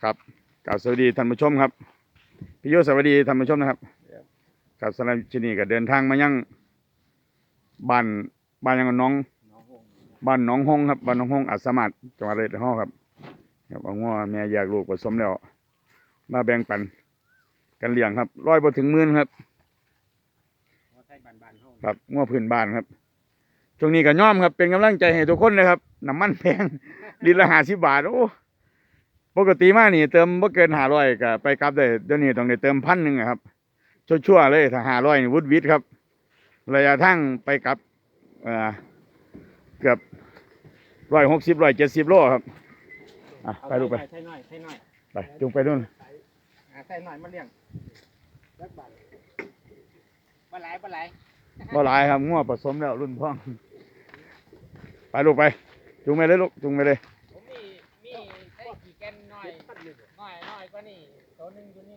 ครับกล่าวสวัสดีท่านผู้ชมครับพี่โยสวัสดีท่านผู้ชมนะครับกับสำหรับที่นี่ก็เดินทางมายังบ้านบ้านยังน้องบ้านหนองฮงครับบ้านหนองฮงอัสสมารจังหวัดเลยห้อครับครับเอาง้อแม่อยากลูกผสมแล้วมาแบ่งปันกันเลี้ยงครับบ่ถึง10,000ครับครับง้อพื้นบ้านครับช่วงนี้ก็ย่อมครับเป็นกำลังใจให้ทุกคนนะครับน้ำมันแพงลิตรละ50 บาทโอ้ปกติมานี่เติมบ่เกิน500ก็ไปกลับได้เดี๋ยวนี้ต้องได้เติม1,000ครับชั่วๆเลยถ้า500นี่วุดวิดครับระยะทางไปกลับเกือบ160-170 โลครับไปดูไปใส่หน่อยไปจุงไปนู่นใส่หน่อยมาเลี้ยงปลาไหลบ่หลายครับง้อผสมแล้วรุ่นพ่องไปลูกไปจุงไปเลยลูกจุงไปเลยผมมีใส่กี่แกนหน่อยกว่านี่ตัวนึงอยู่นี่